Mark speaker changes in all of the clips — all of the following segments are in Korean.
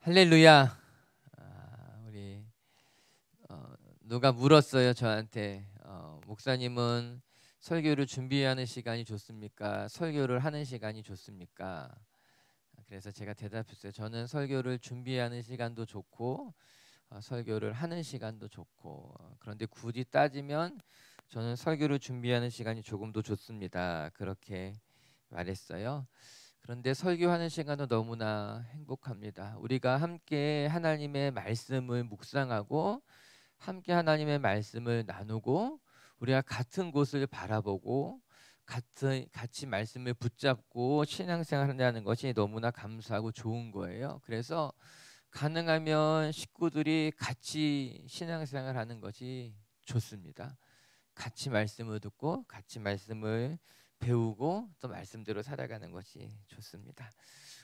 Speaker 1: 할렐루야. 우리 누가 물었어요 저한테, 목사님은 설교를 준비하는 시간이 좋습니까? 설교를 하는 시간이 좋습니까? 그래서 제가 대답했어요. 저는 설교를 준비하는 시간도 좋고 설교를 하는 시간도 좋고, 그런데 굳이 따지면 저는 설교를 준비하는 시간이 조금 더 좋습니다. 그렇게 말했어요. 그런데 설교하는 시간은 너무나 행복합니다. 우리가 함께 하나님의 말씀을 묵상하고 함께 하나님의 말씀을 나누고 우리가 같은 곳을 바라보고 같이 말씀을 붙잡고 신앙생활한다는 것이 너무나 감사하고 좋은 거예요. 그래서 가능하면 식구들이 같이 신앙생활하는 것이 좋습니다. 같이 말씀을 듣고 같이 말씀을 배우고 또 말씀대로 살아가는 것이 좋습니다.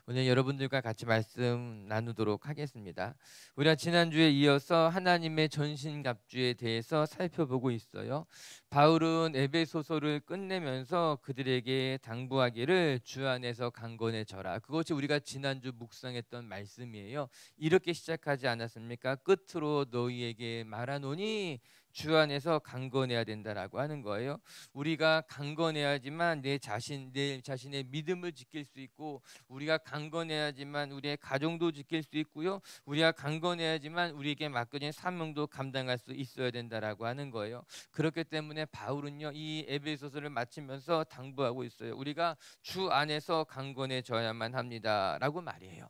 Speaker 1: 오늘 여러분들과 같이 말씀 나누도록 하겠습니다. 우리가 지난주에 이어서 하나님의 전신갑주에 대해서 살펴보고 있어요. 바울은 에베소서를 끝내면서 그들에게 당부하기를 주 안에서 강건해져라. 그것이 우리가 지난주 묵상했던 말씀이에요. 이렇게 시작하지 않았습니까? 끝으로 너희에게 말하노니 주 안에서 강건해야 된다라고 하는 거예요. 우리가 강건해야지만 내 자신의 믿음을 지킬 수 있고, 우리가 강건해야지만 우리의 가정도 지킬 수 있고요. 우리가 강건해야지만 우리에게 맡겨진 사명도 감당할 수 있어야 된다라고 하는 거예요. 그렇기 때문에 바울은요, 이 에베소서를 마치면서 당부하고 있어요. 우리가 주 안에서 강건해져야만 합니다라고 말이에요.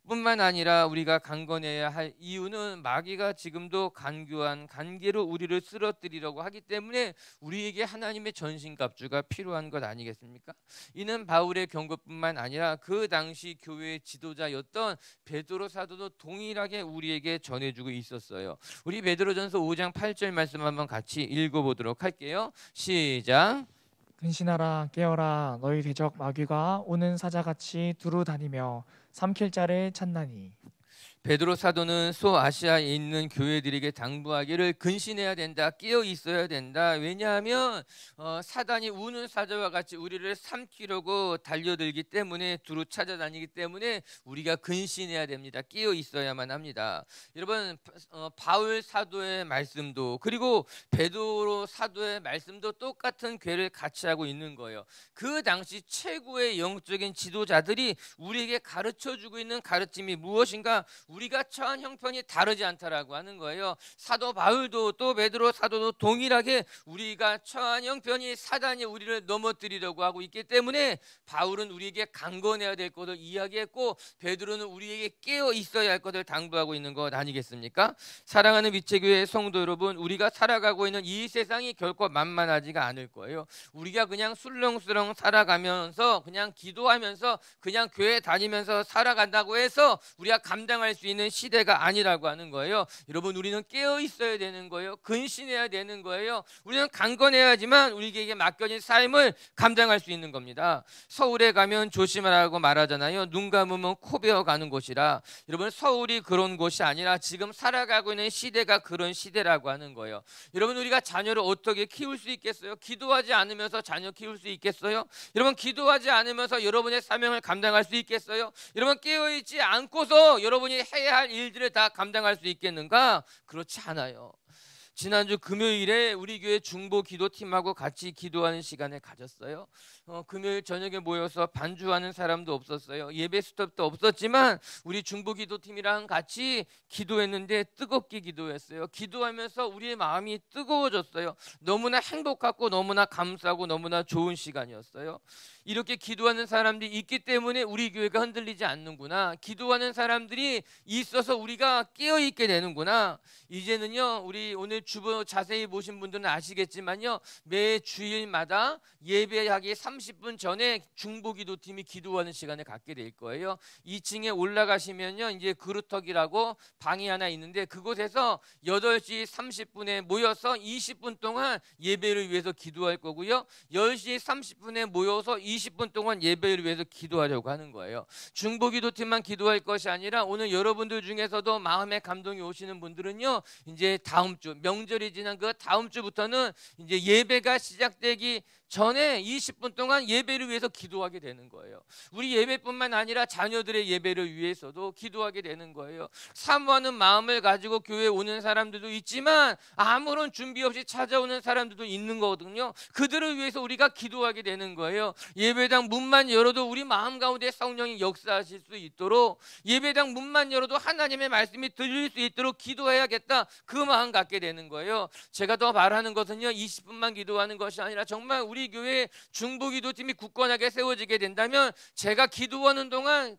Speaker 1: 뿐만 아니라 우리가 강건해야 할 이유는 마귀가 지금도 간교한 관계로 우리를 쓰러뜨리려고 하기 때문에 우리에게 하나님의 전신갑주가 필요한 것 아니겠습니까? 이는 바울의 경고뿐만 아니라 그 당시 교회의 지도자였던 베드로 사도도 동일하게 우리에게 전해주고 있었어요. 우리 베드로전서 5장 8절 말씀 한번 같이 읽어보도록 할게요. 시작.
Speaker 2: 근신하라 깨어라 너희 대적 마귀가 오는 사자같이 두루 다니며 삼킬 자를 찾나니.
Speaker 1: 베드로 사도는 소아시아에 있는 교회들에게 당부하기를 근신해야 된다, 깨어 있어야 된다. 왜냐하면 사단이 우는 사자와 같이 우리를 삼키려고 달려들기 때문에, 두루 찾아다니기 때문에 우리가 근신해야 됩니다. 깨어 있어야만 합니다. 여러분, 바울 사도의 말씀도 그리고 베드로 사도의 말씀도 똑같은 궤를 같이 하고 있는 거예요. 그 당시 최고의 영적인 지도자들이 우리에게 가르쳐주고 있는 가르침이 무엇인가? 우리가 처한 형편이 다르지 않다라고 하는 거예요. 사도 바울도 또 베드로 사도도 동일하게 우리가 처한 형편이 사단이 우리를 넘어뜨리려고 하고 있기 때문에 바울은 우리에게 강건해야 될 것을 이야기했고, 베드로는 우리에게 깨어 있어야 할 것을 당부하고 있는 것 아니겠습니까? 사랑하는 미체교회 성도 여러분, 우리가 살아가고 있는 이 세상이 결코 만만하지가 않을 거예요. 우리가 그냥 술렁술렁 살아가면서 그냥 기도하면서 그냥 교회 다니면서 살아간다고 해서 우리가 감당할 수 있는 시대가 아니라고 하는 거예요. 여러분, 우리는 깨어 있어야 되는 거예요. 근신해야 되는 거예요. 우리는 강건해야지만 우리에게 맡겨진 삶을 감당할 수 있는 겁니다. 서울에 가면 조심하라고 말하잖아요. 눈 감으면 코 베어 가는 곳이라. 여러분, 서울이 그런 곳이 아니라 지금 살아가고 있는 시대가 그런 시대라고 하는 거예요. 여러분, 우리가 자녀를 어떻게 키울 수 있겠어요? 기도하지 않으면서 자녀 키울 수 있겠어요? 여러분, 기도하지 않으면서 여러분의 사명을 감당할 수 있겠어요? 여러분, 깨어있지 않고서 여러분이 해야 할 일들을 다 감당할 수 있겠는가? 그렇지 않아요. 지난주 금요일에 우리 교회 중보 기도팀하고 같이 기도하는 시간을 가졌어요. 금요일 저녁에 모여서 반주하는 사람도 없었어요. 예배 스톱도 없었지만 우리 중보 기도팀이랑 같이 기도했는데 뜨겁게 기도했어요. 기도하면서 우리의 마음이 뜨거워졌어요. 너무나 행복하고 너무나 감사하고 너무나 좋은 시간이었어요. 이렇게 기도하는 사람들이 있기 때문에 우리 교회가 흔들리지 않는구나. 기도하는 사람들이 있어서 우리가 깨어있게 되는구나. 이제는요, 우리 오늘 주보 자세히 보신 분들은 아시겠지만요, 매 주일마다 예배하기 30분 전에 중보기도팀이 기도하는 시간을 갖게 될 거예요. 2층에 올라가시면요, 이제 그루터기라고 방이 하나 있는데 그곳에서 8시 30분에 모여서 20분 동안 예배를 위해서 기도할 거고요, 10시 30분에 모여서 20분 동안 예배를 위해서 기도하려고 하는 거예요. 중보기도팀만 기도할 것이 아니라 오늘 여러분들 중에서도 마음의 감동이 오시는 분들은요, 이제 다음 주 명절이 지난 그 다음 주부터는 이제 예배가 시작되기 전에 20분 동안 예배를 위해서 기도하게 되는 거예요. 우리 예배뿐만 아니라 자녀들의 예배를 위해서도 기도하게 되는 거예요. 사모하는 마음을 가지고 교회에 오는 사람들도 있지만 아무런 준비 없이 찾아오는 사람들도 있는 거거든요. 그들을 위해서 우리가 기도하게 되는 거예요. 예배당 문만 열어도 우리 마음 가운데 성령이 역사하실 수 있도록, 예배당 문만 열어도 하나님의 말씀이 들릴 수 있도록 기도해야겠다, 그 마음 갖게 되는 거예요. 제가 더 말하는 것은요, 20분만 기도하는 것이 아니라 정말 우리 교회 중보기도팀이 굳건하게 세워지게 된다면 제가 기도하는 동안,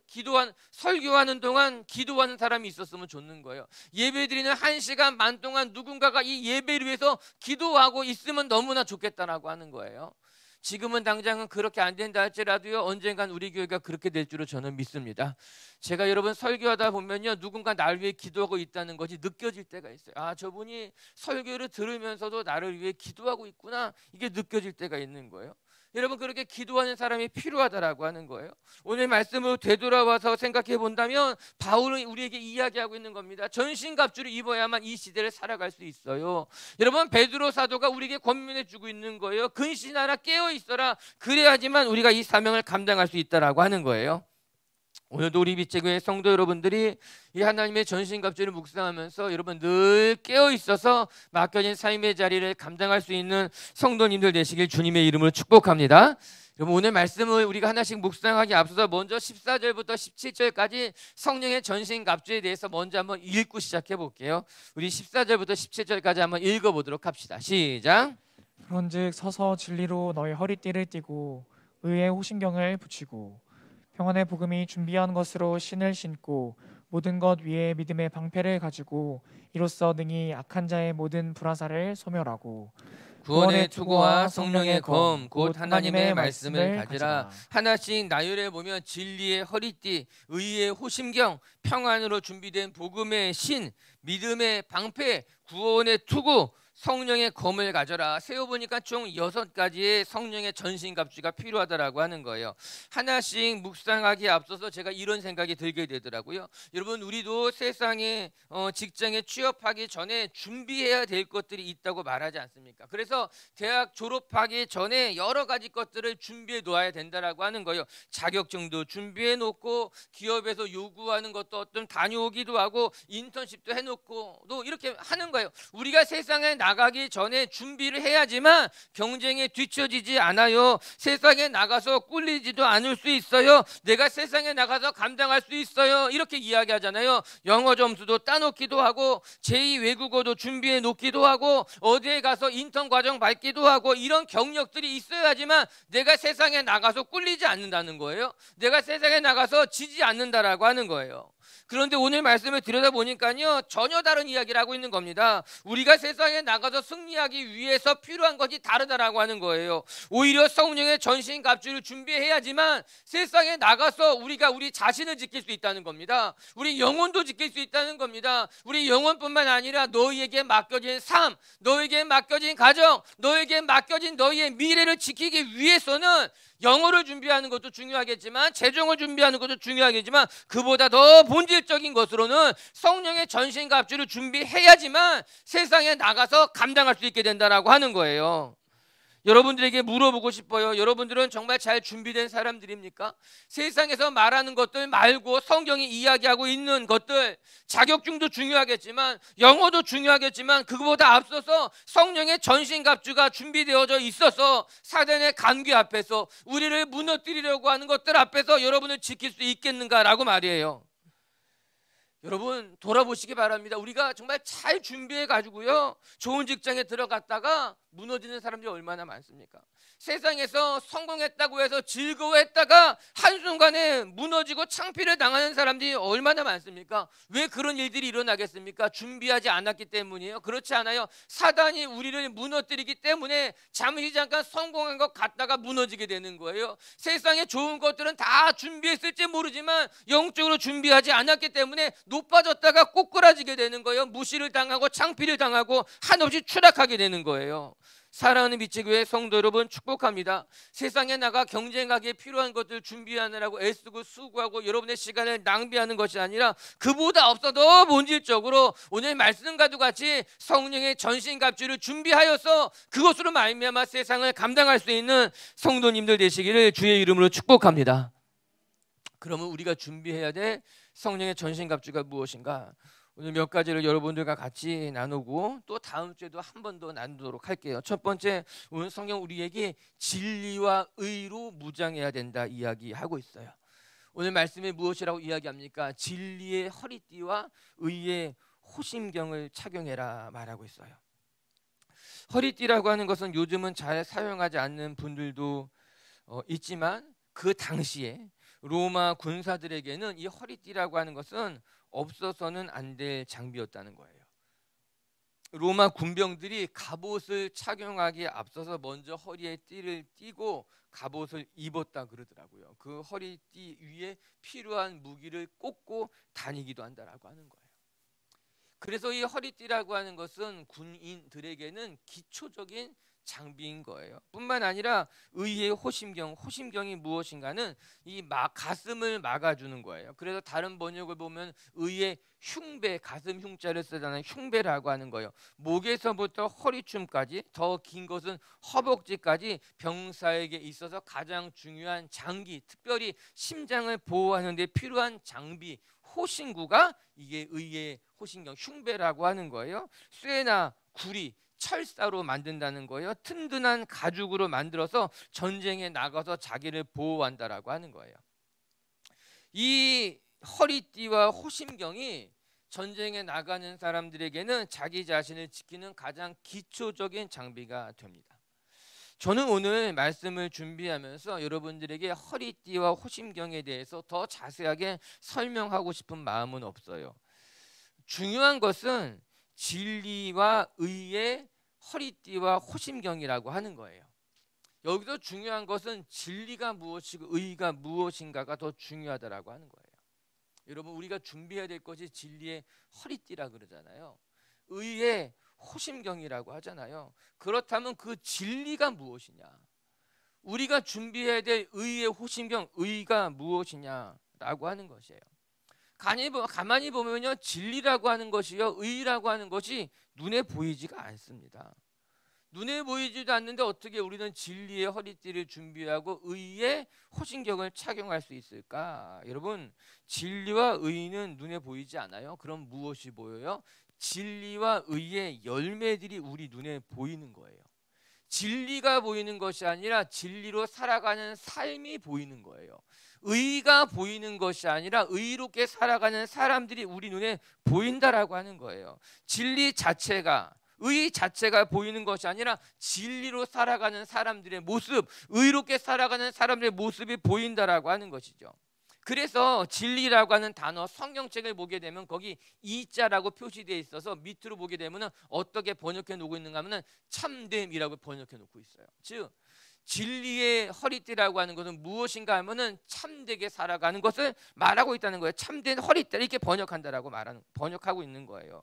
Speaker 1: 설교하는 동안 기도하는 사람이 있었으면 좋는 거예요. 예배드리는 1시간 반 동안 누군가가 이 예배를 위해서 기도하고 있으면 너무나 좋겠다라고 하는 거예요. 지금은 당장은 그렇게 안 된다 할지라도요, 언젠간 우리 교회가 그렇게 될 줄로 저는 믿습니다. 제가 여러분 설교하다 보면요, 누군가 나를 위해 기도하고 있다는 것이 느껴질 때가 있어요. 아, 저분이 설교를 들으면서도 나를 위해 기도하고 있구나, 이게 느껴질 때가 있는 거예요. 여러분, 그렇게 기도하는 사람이 필요하다라고 하는 거예요. 오늘 말씀을 되돌아와서 생각해 본다면 바울은 우리에게 이야기하고 있는 겁니다. 전신갑주를 입어야만 이 시대를 살아갈 수 있어요. 여러분, 베드로 사도가 우리에게 권면해 주고 있는 거예요. 근신하라, 깨어 있어라. 그래야지만 우리가 이 사명을 감당할 수 있다라고 하는 거예요. 오늘도 우리 빛제교회 성도 여러분들이 이 하나님의 전신갑주를 묵상하면서 여러분 늘 깨어 있어서 맡겨진 삶의 자리를 감당할 수 있는 성도님들 되시길 주님의 이름으로 축복합니다. 여러분, 오늘 말씀을 우리가 하나씩 묵상하기 앞서서 먼저 14절부터 17절까지 성령의 전신갑주에 대해서 먼저 한번 읽고 시작해 볼게요. 우리 14절부터 17절까지 한번 읽어보도록 합시다. 시작.
Speaker 2: 그런즉 서서 진리로 너희 허리띠를 띠고 의의 호신경을 붙이고 평안의 복음이 준비한 것으로 신을 신고 모든 것 위에 믿음의 방패를 가지고 이로써 능히 악한 자의 모든 불화살을 소멸하고
Speaker 1: 구원의 투구와 성령의 검 곧 하나님의 말씀을 가지라. 하나씩 나열해 보면 진리의 허리띠, 의의 호심경, 평안으로 준비된 복음의 신, 믿음의 방패, 구원의 투구, 성령의 검을 가져라. 세어보니까 총 6가지의 성령의 전신갑주가 필요하다라고 하는 거예요. 하나씩 묵상하기에 앞서서 제가 이런 생각이 들게 되더라고요. 여러분, 우리도 세상에 직장에 취업하기 전에 준비해야 될 것들이 있다고 말하지 않습니까? 그래서 대학 졸업하기 전에 여러 가지 것들을 준비해 놓아야 된다라고 하는 거예요. 자격증도 준비해 놓고, 기업에서 요구하는 것도 어떤 다녀오기도 하고, 인턴십도 해놓고 또 이렇게 하는 거예요. 우리가 세상에 나가기 전에 준비를 해야지만 경쟁에 뒤처지지 않아요. 세상에 나가서 꿀리지도 않을 수 있어요. 내가 세상에 나가서 감당할 수 있어요. 이렇게 이야기하잖아요. 영어 점수도 따놓기도 하고, 제2 외국어도 준비해 놓기도 하고, 어디에 가서 인턴 과정 밟기도 하고, 이런 경력들이 있어야지만 내가 세상에 나가서 꿀리지 않는다는 거예요. 내가 세상에 나가서 지지 않는다라고 하는 거예요. 그런데 오늘 말씀을 들여다보니까요, 전혀 다른 이야기를 하고 있는 겁니다. 우리가 세상에 나가서 승리하기 위해서 필요한 것이 다르다라고 하는 거예요. 오히려 성령의 전신갑주를 준비해야지만 세상에 나가서 우리가 우리 자신을 지킬 수 있다는 겁니다. 우리 영혼도 지킬 수 있다는 겁니다. 우리 영혼뿐만 아니라 너희에게 맡겨진 삶, 너희에게 맡겨진 가정, 너희에게 맡겨진 너희의 미래를 지키기 위해서는 영어를 준비하는 것도 중요하겠지만, 재정을 준비하는 것도 중요하겠지만, 그보다 더 본질적인 것으로는 성령의 전신갑주를 준비해야지만 세상에 나가서 감당할 수 있게 된다라고 하는 거예요. 여러분들에게 물어보고 싶어요. 여러분들은 정말 잘 준비된 사람들입니까? 세상에서 말하는 것들 말고 성경이 이야기하고 있는 것들, 자격증도 중요하겠지만, 영어도 중요하겠지만, 그거보다 앞서서 성령의 전신갑주가 준비되어져 있어서 사단의 간귀 앞에서, 우리를 무너뜨리려고 하는 것들 앞에서 여러분을 지킬 수 있겠는가라고 말이에요. 여러분, 돌아보시기 바랍니다. 우리가 정말 잘 준비해 가지고요, 좋은 직장에 들어갔다가 무너지는 사람들이 얼마나 많습니까? 세상에서 성공했다고 해서 즐거워했다가 한순간에 무너지고 창피를 당하는 사람들이 얼마나 많습니까? 왜 그런 일들이 일어나겠습니까? 준비하지 않았기 때문이에요? 그렇지 않아요. 사단이 우리를 무너뜨리기 때문에 잠시 잠깐 성공한 것 같다가 무너지게 되는 거예요. 세상에 좋은 것들은 다 준비했을지 모르지만 영적으로 준비하지 않았기 때문에 높아졌다가 꼬꾸라지게 되는 거예요. 무시를 당하고 창피를 당하고 한없이 추락하게 되는 거예요. 사랑하는 빛의 교회 성도 여러분 축복합니다. 세상에 나가 경쟁하기에 필요한 것들 준비하느라고 애쓰고 수고하고 여러분의 시간을 낭비하는 것이 아니라 그보다 없어도 본질적으로 오늘 말씀과도 같이 성령의 전신갑주를 준비하여서 그것으로 말미암아 세상을 감당할 수 있는 성도님들 되시기를 주의 이름으로 축복합니다. 그러면 우리가 준비해야 될 성령의 전신갑주가 무엇인가? 오늘 몇 가지를 여러분들과 같이 나누고 또 다음 주에도 한 번 더 나누도록 할게요. 첫 번째, 오늘 성경 우리에게 진리와 의로 무장해야 된다 이야기하고 있어요. 오늘 말씀이 무엇이라고 이야기합니까? 진리의 허리띠와 의의 호심경을 착용해라 말하고 있어요. 허리띠라고 하는 것은 요즘은 잘 사용하지 않는 분들도 있지만 그 당시에 로마 군사들에게는 이 허리띠라고 하는 것은 없어서는 안 될 장비였다는 거예요. 로마 군병들이 갑옷을 착용하기에 앞서서 먼저 허리에 띠를 띠고 갑옷을 입었다 그러더라고요. 그 허리띠 위에 필요한 무기를 꽂고 다니기도 한다라고 하는 거예요. 그래서 이 허리띠라고 하는 것은 군인들에게는 기초적인 장비인 거예요. 뿐만 아니라 의의 호심경이 무엇인가는 이 가슴을 막아주는 거예요. 그래서 다른 번역을 보면 의의 흉배, 가슴 흉자를 쓰잖아요. 흉배라고 하는 거예요. 목에서부터 허리춤까지, 더 긴 것은 허벅지까지 병사에게 있어서 가장 중요한 장기, 특별히 심장을 보호하는 데 필요한 장비, 호신구가 이게 의의 호신경, 흉배라고 하는 거예요. 쇠나 구리, 철사로 만든다는 거예요. 튼튼한 가죽으로 만들어서 전쟁에 나가서 자기를 보호한다라고 하는 거예요. 이 허리띠와 호심경이 전쟁에 나가는 사람들에게는 자기 자신을 지키는 가장 기초적인 장비가 됩니다. 저는 오늘 말씀을 준비하면서 여러분들에게 허리띠와 호심경에 대해서 더 자세하게 설명하고 싶은 마음은 없어요. 중요한 것은 진리와 의의 허리띠와 호심경이라고 하는 거예요. 여기서 중요한 것은 진리가 무엇이고 의가 무엇인가가 더 중요하다라고 하는 거예요. 여러분, 우리가 준비해야 될 것이 진리의 허리띠라 그러잖아요. 의의 호심경이라고 하잖아요. 그렇다면 그 진리가 무엇이냐? 우리가 준비해야 될 의의 호심경, 의가 무엇이냐라고 하는 것이에요. 가만히 보면요, 진리라고 하는 것이요, 의라고 하는 것이 눈에 보이지가 않습니다. 눈에 보이지도 않는데 어떻게 우리는 진리의 허리띠를 준비하고 의의 호신경을 착용할 수 있을까? 여러분, 진리와 의는 눈에 보이지 않아요. 그럼 무엇이 보여요? 진리와 의의 열매들이 우리 눈에 보이는 거예요. 진리가 보이는 것이 아니라 진리로 살아가는 삶이 보이는 거예요. 의가 보이는 것이 아니라 의롭게 살아가는 사람들이 우리 눈에 보인다라고 하는 거예요. 진리 자체가, 의 자체가 보이는 것이 아니라 진리로 살아가는 사람들의 모습, 의롭게 살아가는 사람들의 모습이 보인다라고 하는 것이죠. 그래서 진리라고 하는 단어, 성경책을 보게 되면 거기 이자라고 표시되어 있어서 밑으로 보게 되면 어떻게 번역해 놓고 있는가 하면 참됨이라고 번역해 놓고 있어요. 즉 진리의 허리띠라고 하는 것은 무엇인가 하면은 참되게 살아가는 것을 말하고 있다는 거예요. 참된 허리띠, 이렇게 번역하고 있는 거예요.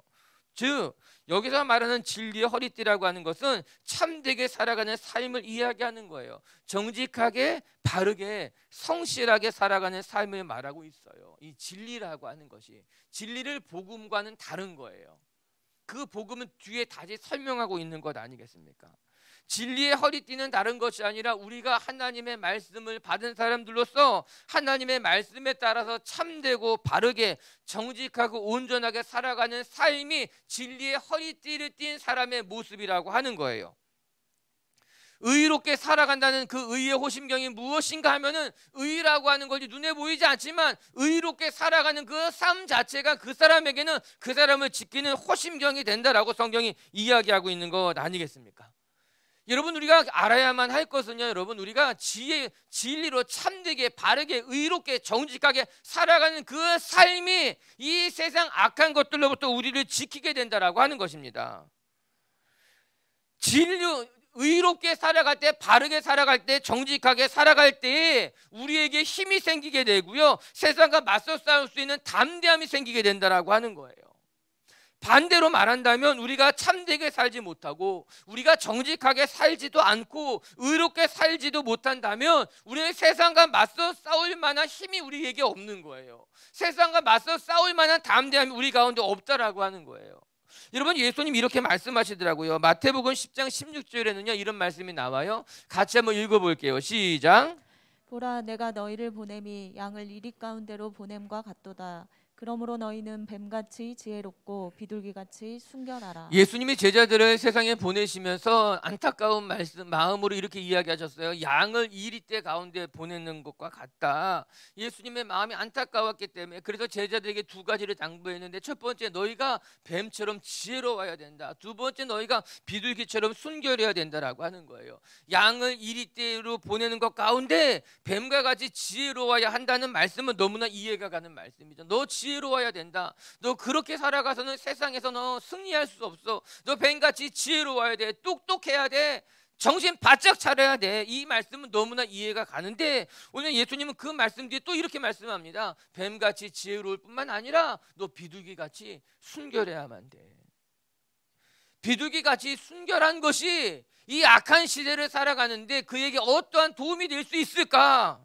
Speaker 1: 즉 여기서 말하는 진리의 허리띠라고 하는 것은 참되게 살아가는 삶을 이야기하는 거예요. 정직하게, 바르게, 성실하게 살아가는 삶을 말하고 있어요. 이 진리라고 하는 것이, 진리를 복음과는 다른 거예요. 그 복음은 뒤에 다시 설명하고 있는 것 아니겠습니까? 진리의 허리띠는 다른 것이 아니라 우리가 하나님의 말씀을 받은 사람들로서 하나님의 말씀에 따라서 참되고 바르게 정직하고 온전하게 살아가는 삶이 진리의 허리띠를 띈 사람의 모습이라고 하는 거예요. 의롭게 살아간다는 그 의의 호심경이 무엇인가 하면은 의라고 하는 것이 눈에 보이지 않지만 의롭게 살아가는 그 삶 자체가 그 사람에게는 그 사람을 지키는 호심경이 된다라고 성경이 이야기하고 있는 것 아니겠습니까? 여러분, 우리가 알아야만 할 것은요, 여러분, 우리가 진리로 참되게 바르게 의롭게 정직하게 살아가는 그 삶이 이 세상 악한 것들로부터 우리를 지키게 된다라고 하는 것입니다. 의롭게 살아갈 때, 바르게 살아갈 때, 정직하게 살아갈 때 우리에게 힘이 생기게 되고요, 세상과 맞서 싸울 수 있는 담대함이 생기게 된다라고 하는 거예요. 반대로 말한다면 우리가 참되게 살지 못하고 우리가 정직하게 살지도 않고 의롭게 살지도 못한다면 우리는 세상과 맞서 싸울 만한 힘이 우리에게 없는 거예요. 세상과 맞서 싸울 만한 담대함이 우리 가운데 없다라고 하는 거예요. 여러분, 예수님이 이렇게 말씀하시더라고요. 마태복음 10장 16절에는요 이런 말씀이 나와요. 같이 한번 읽어볼게요. 시작.
Speaker 3: 보라, 내가 너희를 보냄이 양을 이리 가운데로 보냄과 같도다. 그러므로 너희는 뱀같이 지혜롭고 비둘기같이 순결하라.
Speaker 1: 예수님이 제자들을 세상에 보내시면서 안타까운 마음으로 이렇게 이야기하셨어요. 양을 이리떼 가운데 보내는 것과 같다. 예수님의 마음이 안타까웠기 때문에 그래서 제자들에게 두 가지를 당부했는데, 첫 번째, 너희가 뱀처럼 지혜로워야 된다. 두 번째, 너희가 비둘기처럼 순결해야 된다라고 하는 거예요. 양을 이리떼로 보내는 것 가운데 뱀과 같이 지혜로워야 한다는 말씀은 너무나 이해가 가는 말씀이죠. 너 지혜로워야 된다. 너 그렇게 살아가서는 세상에서 너 승리할 수 없어. 너 뱀같이 지혜로워야 돼. 똑똑해야 돼. 정신 바짝 차려야 돼. 이 말씀은 너무나 이해가 가는데 오늘 예수님은 그 말씀 뒤에 또 이렇게 말씀합니다. 뱀같이 지혜로울 뿐만 아니라 너 비둘기같이 순결해야만 돼. 비둘기같이 순결한 것이 이 악한 시대를 살아가는데 그에게 어떠한 도움이 될 수 있을까?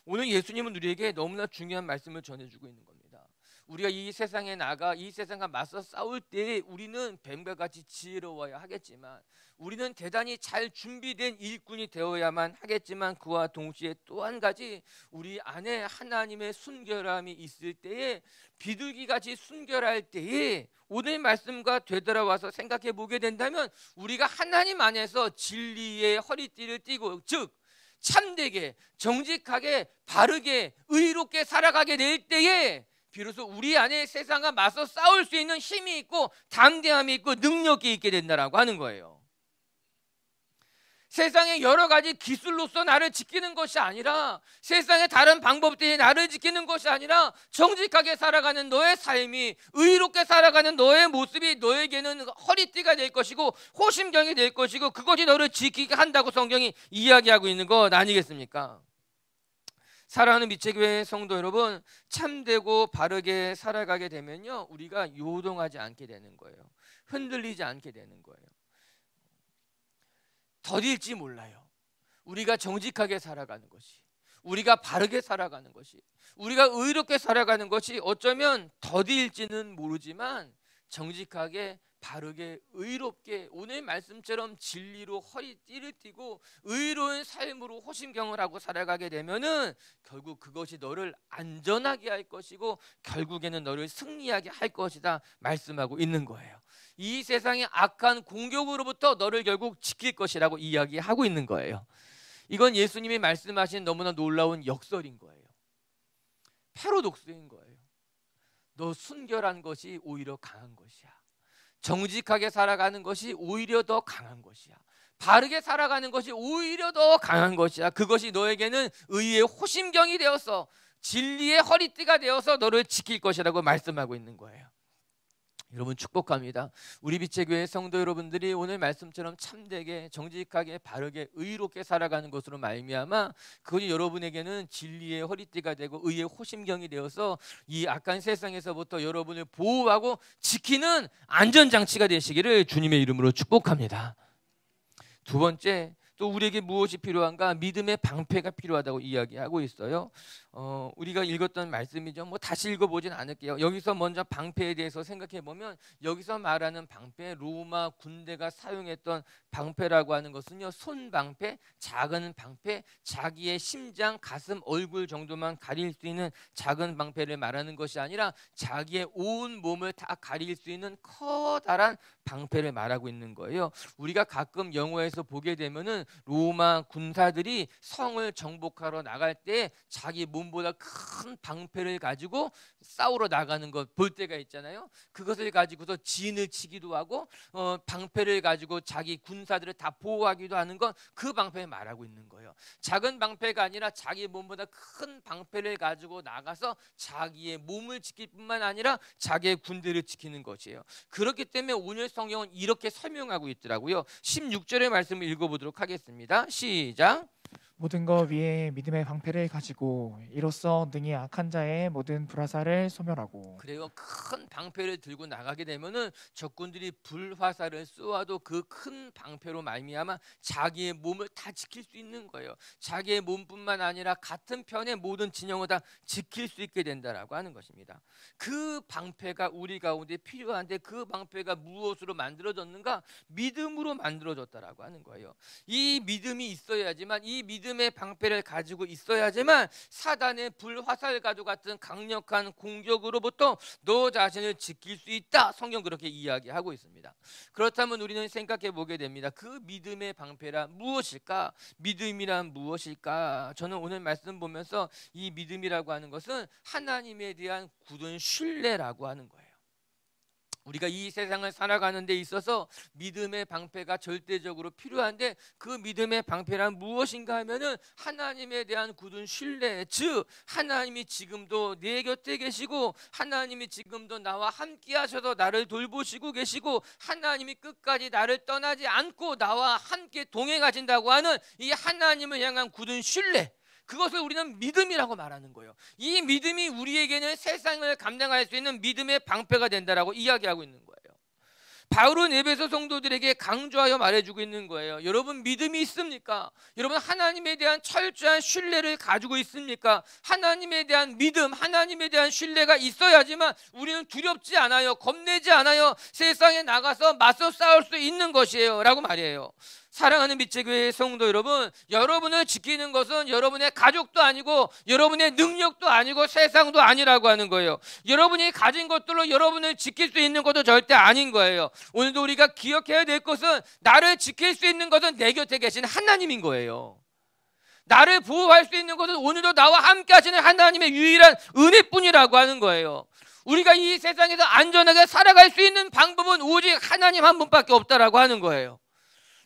Speaker 1: 오늘 예수님은 우리에게 너무나 중요한 말씀을 전해주고 있는 겁니다. 우리가 이 세상에 나가 이 세상과 맞서 싸울 때 우리는 뱀과 같이 지혜로워야 하겠지만, 우리는 대단히 잘 준비된 일꾼이 되어야만 하겠지만, 그와 동시에 또 한 가지, 우리 안에 하나님의 순결함이 있을 때에, 비둘기같이 순결할 때에 오늘 말씀과 되돌아와서 생각해 보게 된다면 우리가 하나님 안에서 진리의 허리띠를 띠고, 즉 참되게 정직하게 바르게 의롭게 살아가게 될 때에 비로소 우리 안에 세상과 맞서 싸울 수 있는 힘이 있고 담대함이 있고 능력이 있게 된다라고 하는 거예요. 세상의 여러 가지 기술로서 나를 지키는 것이 아니라, 세상의 다른 방법들이 나를 지키는 것이 아니라, 정직하게 살아가는 너의 삶이, 의롭게 살아가는 너의 모습이 너에게는 허리띠가 될 것이고 호심경이 될 것이고, 그것이 너를 지키게 한다고 성경이 이야기하고 있는 것 아니겠습니까? 사랑하는 미체교회 성도 여러분, 참되고 바르게 살아가게 되면요 우리가 요동하지 않게 되는 거예요. 흔들리지 않게 되는 거예요. 더딜지 몰라요. 우리가 정직하게 살아가는 것이, 우리가 바르게 살아가는 것이, 우리가 의롭게 살아가는 것이 어쩌면 더딜지는 모르지만 정직하게 바르게 의롭게 오늘 말씀처럼 진리로 허리띠를 띠고 의로운 삶으로 호심경을 하고 살아가게 되면은 결국 그것이 너를 안전하게 할 것이고 결국에는 너를 승리하게 할 것이다 말씀하고 있는 거예요. 이 세상의 악한 공격으로부터 너를 결국 지킬 것이라고 이야기하고 있는 거예요. 이건 예수님이 말씀하신 너무나 놀라운 역설인 거예요. 패러독스인 거예요. 너 순결한 것이 오히려 강한 것이야. 정직하게 살아가는 것이 오히려 더 강한 것이야. 바르게 살아가는 것이 오히려 더 강한 것이야. 그것이 너에게는 의의 호심경이 되어서 진리의 허리띠가 되어서 너를 지킬 것이라고 말씀하고 있는 거예요. 여러분 축복합니다. 우리 빛의 교회 성도 여러분들이 오늘 말씀처럼 참되게 정직하게 바르게 의롭게 살아가는 것으로 말미암아 그것이 여러분에게는 진리의 허리띠가 되고 의의 호심경이 되어서 이 악한 세상에서부터 여러분을 보호하고 지키는 안전장치가 되시기를 주님의 이름으로 축복합니다. 두 번째, 또 우리에게 무엇이 필요한가? 믿음의 방패가 필요하다고 이야기하고 있어요. 우리가 읽었던 말씀이죠. 뭐 다시 읽어보진 않을게요. 여기서 먼저 방패에 대해서 생각해 보면 여기서 말하는 방패, 로마 군대가 사용했던 방패라고 하는 것은요, 손방패, 작은 방패, 자기의 심장, 가슴, 얼굴 정도만 가릴 수 있는 작은 방패를 말하는 것이 아니라 자기의 온 몸을 다 가릴 수 있는 커다란 방패를 말하고 있는 거예요. 우리가 가끔 영화에서 보게 되면은 로마 군사들이 성을 정복하러 나갈 때 자기 몸보다 큰 방패를 가지고 싸우러 나가는 것 볼 때가 있잖아요. 그것을 가지고서 진을 치기도 하고 방패를 가지고 자기 군사들을 다 보호하기도 하는 건 그 방패를 말하고 있는 거예요. 작은 방패가 아니라 자기 몸보다 큰 방패를 가지고 나가서 자기의 몸을 지킬 뿐만 아니라 자기의 군대를 지키는 것이에요. 그렇기 때문에 오늘 성경은 이렇게 설명하고 있더라고요. 16절의 말씀을 읽어보도록 하겠습니다. 시작.
Speaker 2: 모든 것 위에 믿음의 방패를 가지고 이로써 능히 악한 자의 모든 불화살을 소멸하고.
Speaker 1: 그래요. 큰 방패를 들고 나가게 되면은 적군들이 불화살을 쏘아도 그 큰 방패로 말미암아 자기의 몸을 다 지킬 수 있는 거예요. 자기의 몸뿐만 아니라 같은 편의 모든 진영을 다 지킬 수 있게 된다라고 하는 것입니다. 그 방패가 우리 가운데 필요한데 그 방패가 무엇으로 만들어졌는가? 믿음으로 만들어졌다라고 하는 거예요. 이 믿음이 있어야지만, 이 믿음의 방패를 가지고 있어야지만 사단의 불화살과도 같은 강력한 공격으로부터 너 자신을 지킬 수 있다. 성경 그렇게 이야기하고 있습니다. 그렇다면 우리는 생각해 보게 됩니다. 그 믿음의 방패란 무엇일까? 믿음이란 무엇일까? 저는 오늘 말씀 보면서 이 믿음이라고 하는 것은 하나님에 대한 굳은 신뢰라고 하는 거예요. 우리가 이 세상을 살아가는 데 있어서 믿음의 방패가 절대적으로 필요한데, 그 믿음의 방패란 무엇인가 하면은 하나님에 대한 굳은 신뢰, 즉 하나님이 지금도 내 곁에 계시고 하나님이 지금도 나와 함께 하셔서 나를 돌보시고 계시고 하나님이 끝까지 나를 떠나지 않고 나와 함께 동행하신다고 하는 이 하나님을 향한 굳은 신뢰, 그것을 우리는 믿음이라고 말하는 거예요. 이 믿음이 우리에게는 세상을 감당할 수 있는 믿음의 방패가 된다라고 이야기하고 있는 거예요. 바울은 에베소 성도들에게 강조하여 말해주고 있는 거예요. 여러분 믿음이 있습니까? 여러분 하나님에 대한 철저한 신뢰를 가지고 있습니까? 하나님에 대한 믿음, 하나님에 대한 신뢰가 있어야지만 우리는 두렵지 않아요. 겁내지 않아요. 세상에 나가서 맞서 싸울 수 있는 것이에요 라고 말이에요. 사랑하는 빛의교회 성도 여러분, 여러분을 지키는 것은 여러분의 가족도 아니고 여러분의 능력도 아니고 세상도 아니라고 하는 거예요. 여러분이 가진 것들로 여러분을 지킬 수 있는 것도 절대 아닌 거예요. 오늘도 우리가 기억해야 될 것은 나를 지킬 수 있는 것은 내 곁에 계신 하나님인 거예요. 나를 보호할 수 있는 것은 오늘도 나와 함께 하시는 하나님의 유일한 은혜뿐이라고 하는 거예요. 우리가 이 세상에서 안전하게 살아갈 수 있는 방법은 오직 하나님 한 분밖에 없다라고 하는 거예요.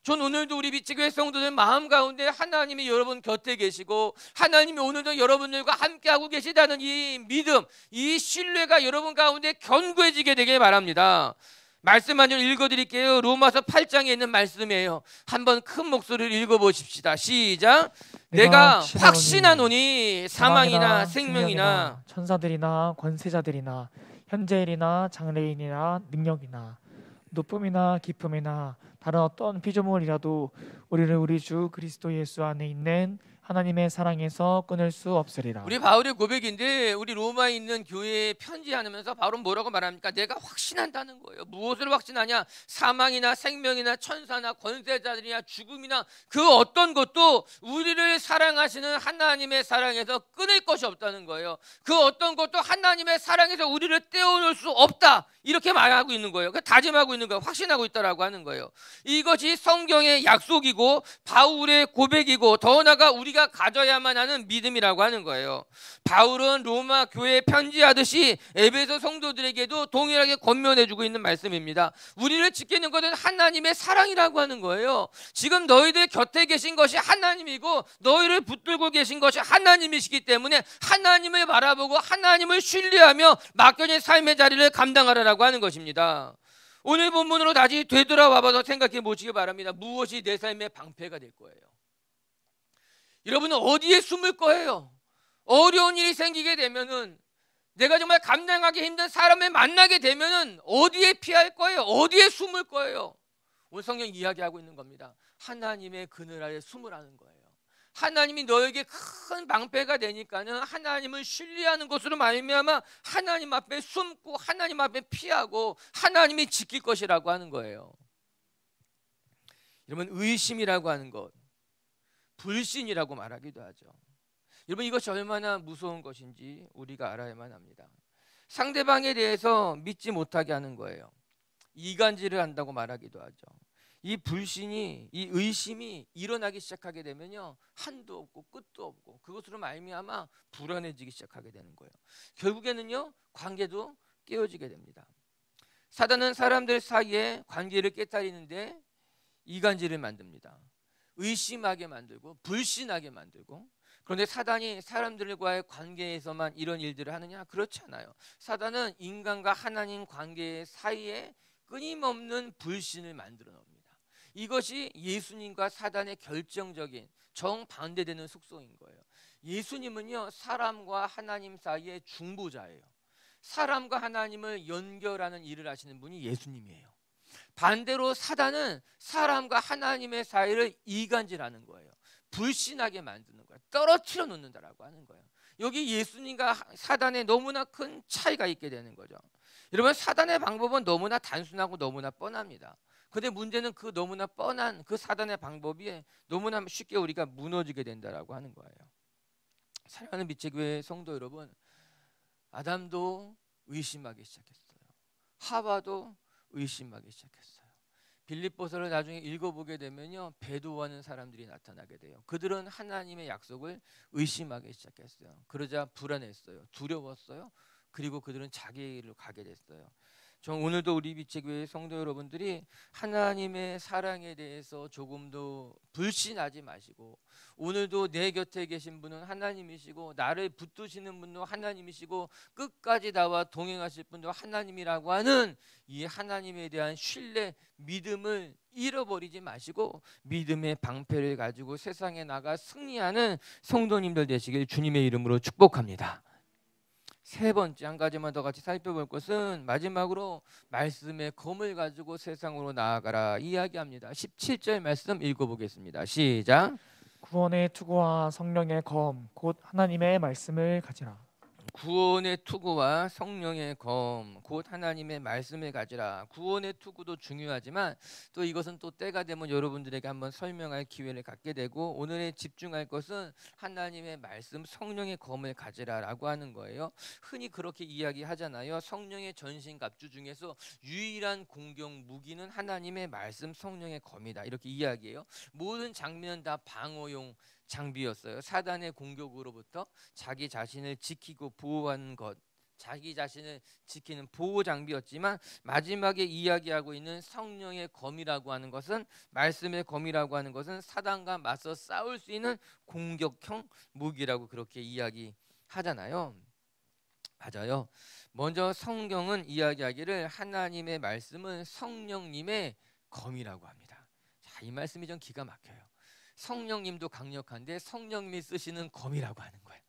Speaker 1: 전 오늘도 우리 빛의교회 성도들 마음 가운데 하나님이 여러분 곁에 계시고 하나님이 오늘도 여러분들과 함께하고 계시다는 이 믿음, 이 신뢰가 여러분 가운데 견고해지게 되길 바랍니다. 말씀 한 절 읽어드릴게요. 로마서 8장에 있는 말씀이에요. 한번 큰 목소리를 읽어보십시다. 시작. 내가 확신하노니 사망이나 생명이나
Speaker 2: 천사들이나 권세자들이나 현재일이나 장래인이나 능력이나 높음이나 깊음이나 다른 어떤 피조물이라도 우리를 우리 주 그리스도 예수 안에 있는 하나님의 사랑에서 끊을 수 없으리라.
Speaker 1: 우리 바울의 고백인데, 우리 로마에 있는 교회에 편지하면서 바울은 뭐라고 말합니까? 내가 확신한다는 거예요. 무엇을 확신하냐? 사망이나 생명이나 천사나 권세자들이나 죽음이나 그 어떤 것도 우리를 사랑하시는 하나님의 사랑에서 끊을 것이 없다는 거예요. 그 어떤 것도 하나님의 사랑에서 우리를 떼어놓을 수 없다, 이렇게 말하고 있는 거예요. 다짐하고 있는 거예요. 확신하고 있다라고 하는 거예요. 이것이 성경의 약속이고 바울의 고백이고 더 나아가 우리가 가져야만 하는 믿음이라고 하는 거예요. 바울은 로마 교회에 편지하듯이 에베소 성도들에게도 동일하게 권면해주고 있는 말씀입니다. 우리를 지키는 것은 하나님의 사랑이라고 하는 거예요. 지금 너희들 곁에 계신 것이 하나님이고 너희를 붙들고 계신 것이 하나님이시기 때문에 하나님을 바라보고 하나님을 신뢰하며 맡겨진 삶의 자리를 감당하라라고 하는 것입니다. 오늘 본문으로 다시 되돌아와봐서 생각해 보시기 바랍니다. 무엇이 내 삶의 방패가 될 거예요? 여러분은 어디에 숨을 거예요? 어려운 일이 생기게 되면은, 내가 정말 감당하기 힘든 사람을 만나게 되면은 어디에 피할 거예요? 어디에 숨을 거예요? 오늘 성경 이야기하고 있는 겁니다. 하나님의 그늘 아래 숨으라는 거예요. 하나님이 너에게 큰 방패가 되니까는 하나님을 신뢰하는 것으로 말미암아 하나님 앞에 숨고 하나님 앞에 피하고 하나님이 지킬 것이라고 하는 거예요. 여러분, 의심이라고 하는 것, 불신이라고 말하기도 하죠. 여러분, 이것이 얼마나 무서운 것인지 우리가 알아야만 합니다. 상대방에 대해서 믿지 못하게 하는 거예요. 이간질을 한다고 말하기도 하죠. 이 불신이, 이 의심이 일어나기 시작하게 되면요, 한도 없고 끝도 없고 그것으로 말미암아 불안해지기 시작하게 되는 거예요. 결국에는요, 관계도 깨어지게 됩니다. 사단은 사람들 사이에 관계를 깨뜨리는데 이간질을 만듭니다. 의심하게 만들고 불신하게 만들고. 그런데 사단이 사람들과의 관계에서만 이런 일들을 하느냐? 그렇지 않아요. 사단은 인간과 하나님 관계 사이에 끊임없는 불신을 만들어 놓습니다. 이것이 예수님과 사단의 결정적인 정반대되는 숙성인 거예요. 예수님은요, 사람과 하나님 사이의 중보자예요. 사람과 하나님을 연결하는 일을 하시는 분이 예수님이에요. 반대로 사단은 사람과 하나님의 사이를 이간질하는 거예요. 불신하게 만드는 거예요. 떨어뜨려 놓는다라고 하는 거예요. 여기 예수님과 사단의 너무나 큰 차이가 있게 되는 거죠. 여러분, 사단의 방법은 너무나 단순하고 너무나 뻔합니다. 그런데 문제는 그 너무나 뻔한 그 사단의 방법이 너무나 쉽게 우리가 무너지게 된다라고 하는 거예요. 사랑하는 빛의 교회 성도 여러분, 아담도 의심하기 시작했어요. 하와도 의심하기 시작했어요. 빌립보서를 나중에 읽어보게 되면요, 배도하는 사람들이 나타나게 돼요. 그들은 하나님의 약속을 의심하기 시작했어요. 그러자 불안했어요. 두려웠어요. 그리고 그들은 자기 길로 가게 됐어요. 저 오늘도 우리 빛의 교회 성도 여러분들이 하나님의 사랑에 대해서 조금도 불신하지 마시고, 오늘도 내 곁에 계신 분은 하나님이시고 나를 붙드시는 분도 하나님이시고 끝까지 나와 동행하실 분도 하나님이라고 하는 이 하나님에 대한 신뢰, 믿음을 잃어버리지 마시고 믿음의 방패를 가지고 세상에 나가 승리하는 성도님들 되시길 주님의 이름으로 축복합니다. 세 번째, 한 가지만 더 같이 살펴볼 것은 마지막으로 말씀의 검을 가지고 세상으로 나아가라 이야기합니다. 17절 말씀 읽어보겠습니다. 시작.
Speaker 2: 구원의 투구와 성령의 검 곧 하나님의 말씀을 가지라.
Speaker 1: 구원의 투구와 성령의 검 곧 하나님의 말씀을 가지라. 구원의 투구도 중요하지만 또 이것은 또 때가 되면 여러분들에게 한번 설명할 기회를 갖게 되고, 오늘에 집중할 것은 하나님의 말씀, 성령의 검을 가지라라고 하는 거예요. 흔히 그렇게 이야기하잖아요. 성령의 전신갑주 중에서 유일한 공격 무기는 하나님의 말씀, 성령의 검이다, 이렇게 이야기해요. 모든 장면은 다 방어용 장비였어요. 사단의 공격으로부터 자기 자신을 지키고 보호하는 것, 자기 자신을 지키는 보호 장비였지만, 마지막에 이야기하고 있는 성령의 검이라고 하는 것은, 말씀의 검이라고 하는 것은 사단과 맞서 싸울 수 있는 공격형 무기라고 그렇게 이야기하잖아요. 맞아요. 먼저 성경은 이야기하기를 하나님의 말씀은 성령님의 검이라고 합니다. 자, 이 말씀이 좀 기가 막혀요. 성령님도 강력한데 성령님이 쓰시는 검이라고 하는 거예요.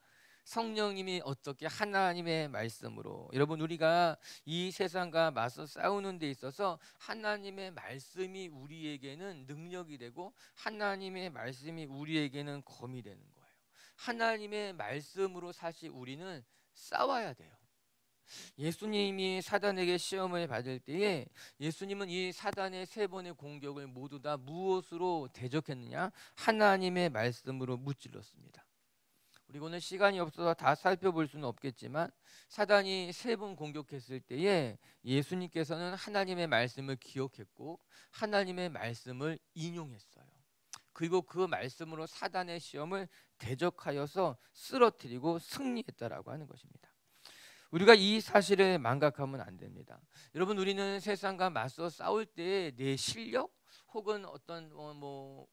Speaker 1: 성령님이 어떻게 하나님의 말씀으로, 여러분, 우리가 이 세상과 맞서 싸우는 데 있어서 하나님의 말씀이 우리에게는 능력이 되고 하나님의 말씀이 우리에게는 검이 되는 거예요. 하나님의 말씀으로 사실 우리는 싸워야 돼요. 예수님이 사단에게 시험을 받을 때에 예수님은 이 사단의 세 번의 공격을 모두 다 무엇으로 대적했느냐? 하나님의 말씀으로 무찔렀습니다. 우리 오늘 시간이 없어서 다 살펴볼 수는 없겠지만, 사단이 세 번 공격했을 때에 예수님께서는 하나님의 말씀을 기억했고 하나님의 말씀을 인용했어요. 그리고 그 말씀으로 사단의 시험을 대적하여서 쓰러뜨리고 승리했다라고 하는 것입니다. 우리가 이 사실을 망각하면 안 됩니다. 여러분, 우리는 세상과 맞서 싸울 때 내 실력 혹은 어떤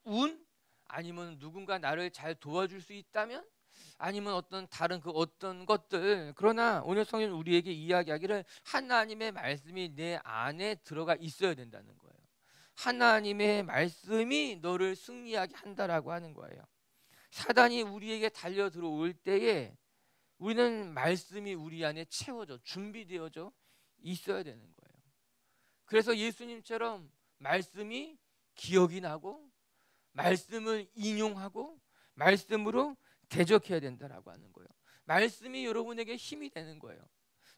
Speaker 1: 운, 아니면 누군가 나를 잘 도와줄 수 있다면, 아니면 어떤 다른 그 어떤 것들, 그러나 오늘 성경은 우리에게 이야기하기를 하나님의 말씀이 내 안에 들어가 있어야 된다는 거예요. 하나님의 말씀이 너를 승리하게 한다라고 하는 거예요. 사단이 우리에게 달려 들어올 때에 우리는 말씀이 우리 안에 채워져 준비되어져 있어야 되는 거예요. 그래서 예수님처럼 말씀이 기억이 나고 말씀을 인용하고 말씀으로 대적해야 된다라고 하는 거예요. 말씀이 여러분에게 힘이 되는 거예요.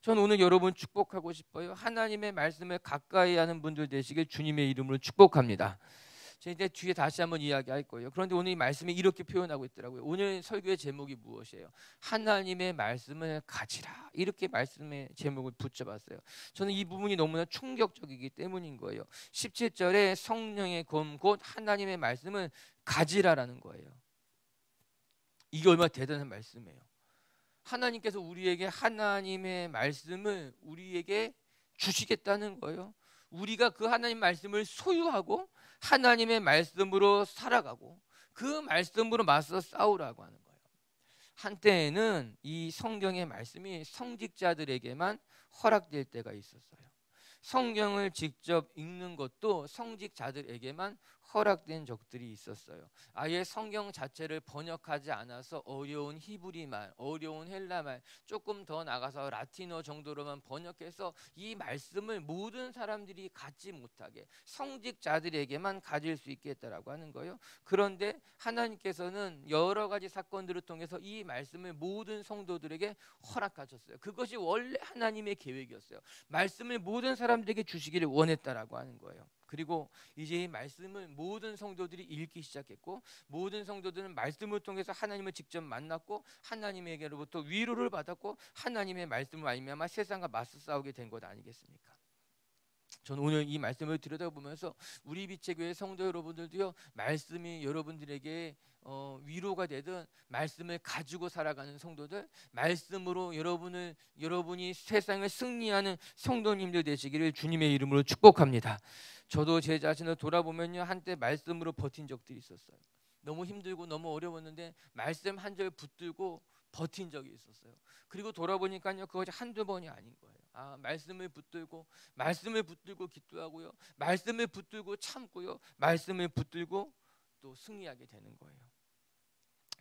Speaker 1: 저는 오늘 여러분 축복하고 싶어요. 하나님의 말씀을 가까이 하는 분들 되시길 주님의 이름으로 축복합니다. 제가 이제 뒤에 다시 한번 이야기할 거예요. 그런데 오늘 이 말씀이 이렇게 표현하고 있더라고요. 오늘 설교의 제목이 무엇이에요? 하나님의 말씀을 가지라. 이렇게 말씀의 제목을 붙여봤어요. 저는 이 부분이 너무나 충격적이기 때문인 거예요. 17절에 성령의 검 곧 하나님의 말씀을 가지라라는 거예요. 이게 얼마나 대단한 말씀이에요. 하나님께서 우리에게 하나님의 말씀을 우리에게 주시겠다는 거예요. 우리가 그 하나님 말씀을 소유하고 하나님의 말씀으로 살아가고 그 말씀으로 맞서 싸우라고 하는 거예요. 한때에는 이 성경의 말씀이 성직자들에게만 허락될 때가 있었어요. 성경을 직접 읽는 것도 성직자들에게만 허락된 적들이 있었어요. 아예 성경 자체를 번역하지 않아서 어려운 히브리말, 어려운 헬라말, 조금 더 나가서 라틴어 정도로만 번역해서 이 말씀을 모든 사람들이 갖지 못하게 성직자들에게만 가질 수 있게 했다라고 하는 거예요. 그런데 하나님께서는 여러 가지 사건들을 통해서 이 말씀을 모든 성도들에게 허락하셨어요. 그것이 원래 하나님의 계획이었어요. 말씀을 모든 사람들에게 주시기를 원했다라고 하는 거예요. 그리고 이제 이 말씀을 모든 성도들이 읽기 시작했고, 모든 성도들은 말씀을 통해서 하나님을 직접 만났고, 하나님에게로부터 위로를 받았고, 하나님의 말씀을 말미암아 세상과 맞서 싸우게 된 것 아니겠습니까? 저는 오늘 이 말씀을 들여다보면서 우리 빛의 교회 성도 여러분들도요, 말씀이 여러분들에게 위로가 되든, 말씀을 가지고 살아가는 성도들, 말씀으로 여러분이 세상을 승리하는 성도님들 되시기를 주님의 이름으로 축복합니다. 저도 제 자신을 돌아보면요, 한때 말씀으로 버틴 적들이 있었어요. 너무 힘들고 너무 어려웠는데 말씀 한 절 붙들고 버틴 적이 있었어요. 그리고 돌아보니까요, 그것이 한두 번이 아닌 거예요. 말씀을 붙들고 기도하고요, 말씀을 붙들고 참고요, 말씀을 붙들고 또 승리하게 되는 거예요.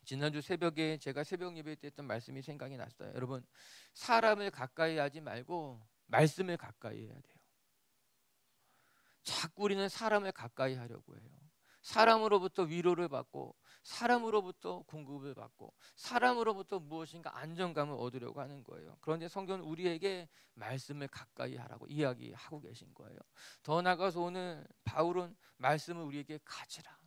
Speaker 1: 지난주 새벽에 제가 새벽 예배 때 했던 말씀이 생각이 났어요. 여러분, 사람을 가까이 하지 말고 말씀을 가까이 해야 돼요. 자꾸 우리는 사람을 가까이 하려고 해요. 사람으로부터 위로를 받고, 사람으로부터 공급을 받고, 사람으로부터 무엇인가 안정감을 얻으려고 하는 거예요. 그런데 성경은 우리에게 말씀을 가까이 하라고 이야기하고 계신 거예요. 더 나아가서 오늘 바울은 말씀을 우리에게 가지라,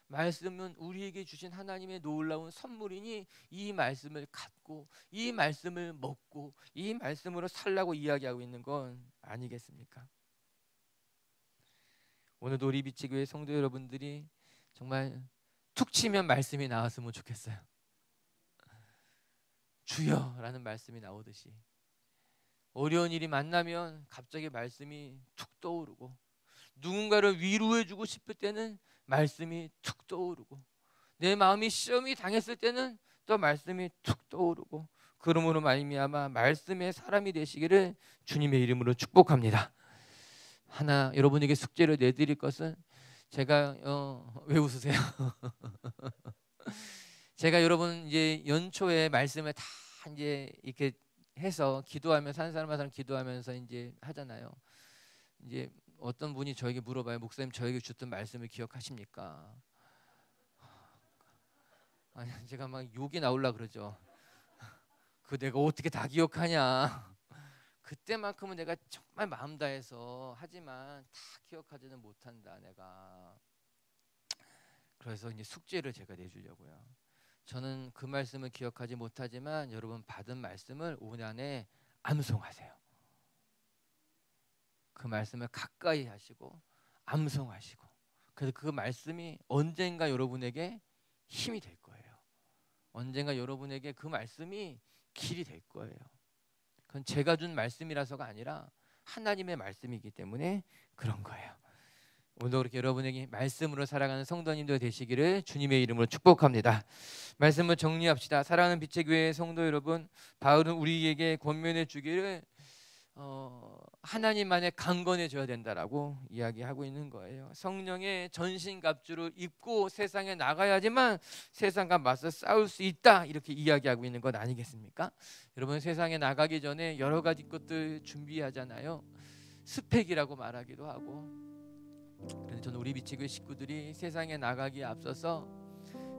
Speaker 1: 말씀은 우리에게 주신 하나님의 놀라운 선물이니 이 말씀을 갖고, 이 말씀을 먹고, 이 말씀으로 살라고 이야기하고 있는 건 아니겠습니까? 오늘도 우리 빛의 교회 성도 여러분들이 정말 툭 치면 말씀이 나왔으면 좋겠어요. 주여라는 말씀이 나오듯이, 어려운 일이 만나면 갑자기 말씀이 툭 떠오르고, 누군가를 위로해주고 싶을 때는 말씀이 툭 떠오르고, 내 마음이 시험이 당했을 때는 또 말씀이 툭 떠오르고, 그러므로 말미암아 말씀의 사람이 되시기를 주님의 이름으로 축복합니다. 하나 여러분에게 숙제를 내드릴 것은, 제가 왜 웃으세요? 제가 여러분 이제 연초에 말씀을 다 이제 이렇게 해서 기도하면서, 한 사람 한 사람 기도하면서 이제 하잖아요. 이제 어떤 분이 저에게 물어봐요. 목사님, 저에게 주던 말씀을 기억하십니까? 아니, 제가 막 욕이 나오려 그러죠. 그 내가 어떻게 다 기억하냐. 그때만큼은 내가 정말 마음 다해서 하지만 다 기억하지는 못한다 내가. 그래서 이제 숙제를 제가 내주려고요. 저는 그 말씀을 기억하지 못하지만 여러분 받은 말씀을 오늘 안에 암송하세요. 그 말씀을 가까이 하시고 암송하시고, 그래서 그 말씀이 언젠가 여러분에게 힘이 될 거예요. 언젠가 여러분에게 그 말씀이 길이 될 거예요. 그건 제가 준 말씀이라서가 아니라 하나님의 말씀이기 때문에 그런 거예요. 오늘도 그렇게 여러분에게 말씀으로 살아가는 성도님들 되시기를 주님의 이름으로 축복합니다. 말씀을 정리합시다. 사랑하는 빛의 교회 성도 여러분, 바울은 우리에게 권면해 주기를 하나님만에 강건해 줘야 된다라고 이야기하고 있는 거예요. 성령의 전신갑주를 입고 세상에 나가야지만 세상과 맞서 싸울 수 있다, 이렇게 이야기하고 있는 것 아니겠습니까? 여러분, 세상에 나가기 전에 여러 가지 것들 준비하잖아요. 스펙이라고 말하기도 하고. 그런데 저는 우리 빛의 교회 식구들이 세상에 나가기에 앞서서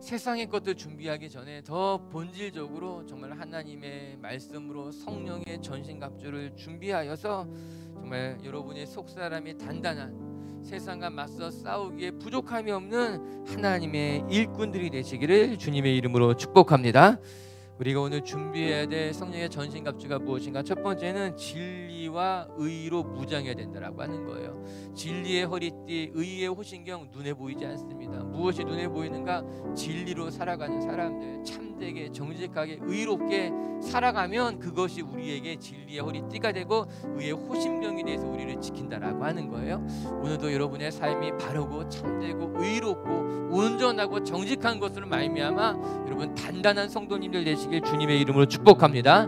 Speaker 1: 세상의 것들 준비하기 전에 더 본질적으로 정말 하나님의 말씀으로 성령의 전신갑주를 준비하여서 정말 여러분의 속사람이 단단한, 세상과 맞서 싸우기에 부족함이 없는 하나님의 일꾼들이 되시기를 주님의 이름으로 축복합니다. 우리가 오늘 준비해야 될 성령의 전신갑주가 무엇인가? 첫 번째는 진리와 의로 무장해야 된다라고 하는 거예요. 진리의 허리띠, 의의 호신경, 눈에 보이지 않습니다. 무엇이 눈에 보이는가? 진리로 살아가는 사람들, 참되게 정직하게 의롭게 살아가면 그것이 우리에게 진리의 허리띠가 되고 의의 호신경이 돼서 우리를 지킨다라고 하는 거예요. 오늘도 여러분의 삶이 바르고 참되고 의롭고 온전하고 정직한 것으로 말미암아 여러분 단단한 성도님들 되시길 주님의 이름으로 축복합니다.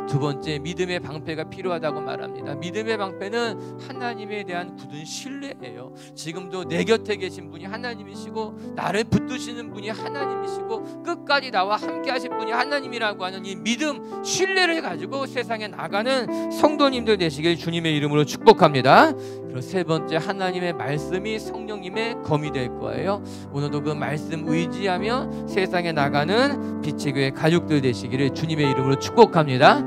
Speaker 1: 두 번째, 믿음의 방패가 필요하다고 말합니다. 믿음의 방패는 하나님에 대한 굳은 신뢰예요. 지금도 내 곁에 계신 분이 하나님이시고 나를 붙드시는 분이 하나님이시고 끝까지 나와 함께 하실 분이 하나님이라고 하는 이 믿음, 신뢰를 가지고 세상에 나가는 성도님들 되시길 주님의 이름으로 축복합니다. 그리고 세 번째, 하나님의 말씀이 성령님의 검이 될 거예요. 오늘도 그 말씀 의지하며 세상에 나가는 빛의 교회 가족들 되시기를 주님의 이름으로 축복합니다.